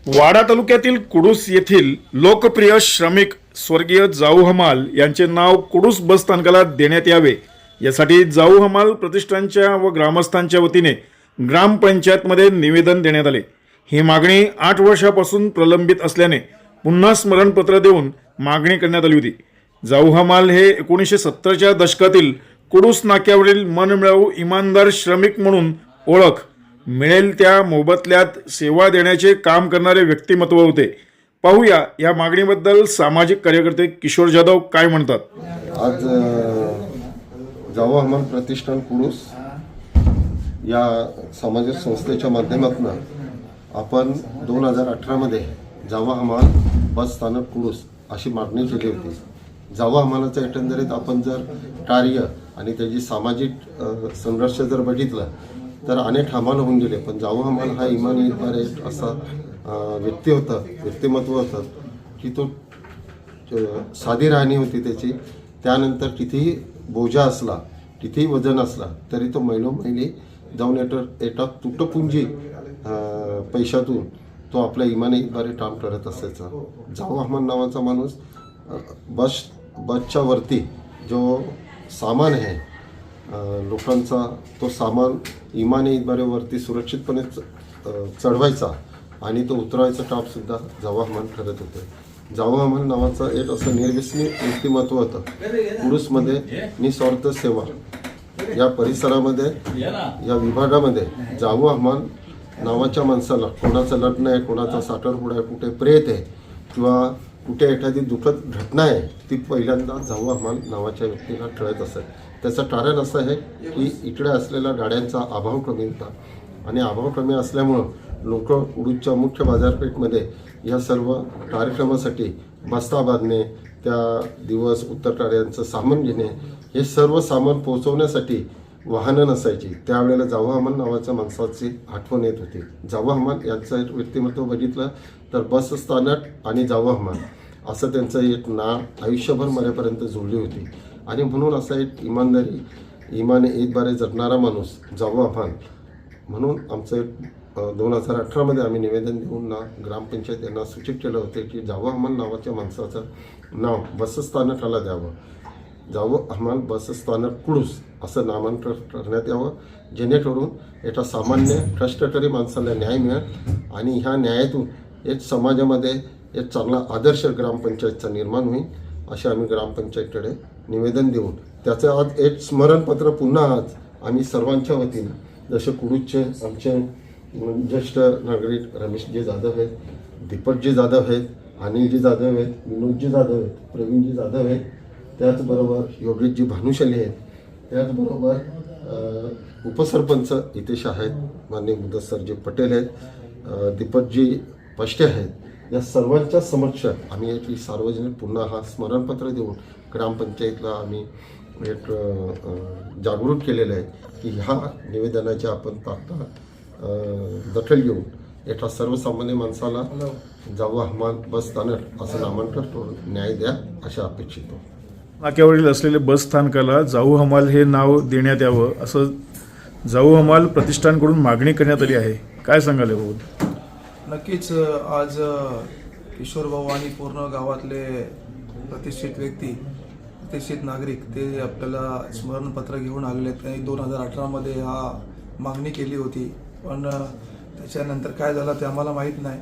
वाडा तालुक्यातील कुडूस येथील लोकप्रिय श्रमिक स्वर्गीय जाऊ हमाल यांचे नाव कुडूस बस स्थानकाला देण्यात यावे यासाठी जाऊ हमाल प्रतिष्ठानच्या व ग्रामस्थांच्या वतीने ग्रामपंचायतमध्ये निवेदन देण्यात आले। ही मागणी 8 वर्षापासून प्रलंबित असल्याने पुन्हा स्मरणपत्र देऊन मागणी करण्यात आली होती। जाऊ हमाल हे 1970च्या दशकातील कुडूस नाक्यावरील मनमिळावू इमानदार श्रमिक म्हणून ओळख मिळेल त्या मोबदल्यात सेवा देण्याचे काम करणारे व्यक्तिमत्व होते। पाहूया या मागणीबद्दल सामाजिक कार्यकर्ते किशोर जाधव काय म्हणतात। आज जाऊ हमाल प्रतिष्ठान कुडूस या सामाजिक संस्थेच्या माध्यमातून आपण 2018 मध्ये जाऊ हमाल बस स्थानक कुडूस अशी मागणी केली होती। जाऊ हमालाचं एकंदरीत आपण जर कार्य आणि त्याची सामाजिक संघर्ष जर बघितलं तर अनेक हमाल होऊन गेले, पण जाऊ हमाल हा इमानदार एक असा व्यक्तिमत्व होतं की तो साधी राहणी होती त्याची। त्यानंतर कितीही बोजा असला, कितीही वजन असला तरी तो मैली जाऊन एका तुटपुंजी पैशातून तो आपल्या इमानीद्वारे काम करत असायचा। जाऊ हमाल नावाचा माणूस बसच्या वरती जो सामान आहे लोकांचा, तो सामान इमानीद्वारे वरती सुरक्षितपणे चढवायचा आणि तो उतरवायचं काम सुद्धा जाऊ हमाल करत होते। जाऊ हमाल नावाचा एक असं निर्व्यसनी व्यक्तिमत्व होतं। कुडूसमध्ये निस्वार्थ सेवा या परिसरामध्ये, या विभागामध्ये जाऊ हमाल नावाच्या माणसाला कोणाचं लग्न आहे, कोणाचा साखरपुडा आहे, कुठे प्रेत आहे किंवा कुठे एखादी दुःखद घटना आहे, ती पहिल्यांदा जाऊ हमाल नावाच्या व्यक्तीला कळत असत। त्याचं कारण असं आहे की इकडे असलेल्या गाड्यांचा अभाव कमी होता आणि अभाव कमी असल्यामुळं लोक कुडूसच्या मुख्य बाजारपेठमध्ये या सर्व कार्यक्रमासाठी बस्ता बांधणे, त्या दिवस उत्तरकार्यांचं सामान घेणे, हे सर्व सामान पोहोचवण्यासाठी वाहनं नसायची। त्यावेळेला जाऊ हमाल नावाच्या माणसाची आठवण येत होती। जाऊ हमाल यांचं एक व्यक्तिमत्व बघितलं तर बस स्थानक आणि जाऊ हमाल असं त्यांचं एक नाव आयुष्यभर मरेपर्यंत जोडली होती आणि म्हणून असा एक इमाने एकबारे जगणारा माणूस जाऊ हमाल म्हणून आमचं 2018 मध्ये आम्ही निवेदन देऊन ग्रामपंचायत यांना सूचित केलं होते की जाऊ हमाल नावाच्या माणसाचं नाव बसस्थानकाला द्यावं। जाऊ हमाल बसस्थानक कुडूस असं नामांकन करण्यात यावं, जेणेकरून एका सामान्य कष्टकरी माणसाला न्याय मिळेल आणि ह्या न्यायातून एक समाजामध्ये एक चांगला आदर्श ग्रामपंचायतचा निर्माण होईल असे आम्ही ग्रामपंचायतकडे निवेदन देऊन त्याचं आज एक स्मरणपत्र पुन्हा आज आम्ही सर्वांच्या वतीनं, जसे कुडूसचे आमचे ज्येष्ठ नागरिक रमेशजी जाधव आहेत, दीपकजी जाधव आहेत, अनिलजी जाधव आहेत, विनोदजी जाधव आहेत, प्रवीणजी जाधव आहेत, त्याचबरोबर योगेशजी भानुशाली आहेत, त्याचबरोबर उपसरपंच हितेश आहेत, माननीय मुदस्सरजी पटेल आहेत, दीपकजी पष्टे आहेत, या सर्वांच्या समक्ष आम्ही एक सार्वजनिक पुन्हा हा स्मरणपत्र देऊन ग्रामपंचायतला आम्ही एक जागृत केलेलं आहे की ह्या निवेदनाची आपण तात्काळ दखल घेऊन एका सर्वसामान्य माणसाला जाऊ हमाल बस स्थानक असं नामांकन करून न्याय द्या अशा अपेक्षित। नाक्यावरील असलेले बस स्थानकाला जाऊ हमाल हे नाव देण्यात यावं असं जाऊ हमाल प्रतिष्ठानकडून मागणी करण्यात आली आहे। काय सांगाल याबाबत? नक्कीच आज किशोर भाऊ आणि पूर्ण गावातले प्रतिष्ठित व्यक्ती, प्रतिष्ठित नागरिक ते आपल्याला स्मरणपत्र घेऊन आलेले आहेत। त्यांनी 2018 मध्ये हा मागणी केली होती, पण त्याच्यानंतर काय झालं ते आम्हाला माहीत नाही।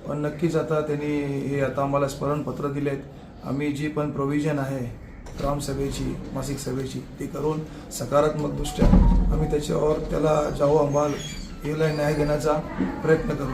पण नक्कीच आता त्यांनी हे आता आम्हाला स्मरणपत्र दिले आहेत। आम्ही जी पण प्रोव्हिजन आहे ग्रामसभेची, मासिक सभेची, ती करून सकारात्मक दृष्ट्या आम्ही त्याच्यावर त्याला जाऊ हमाल याला न्याय देण्याचा प्रयत्न करू।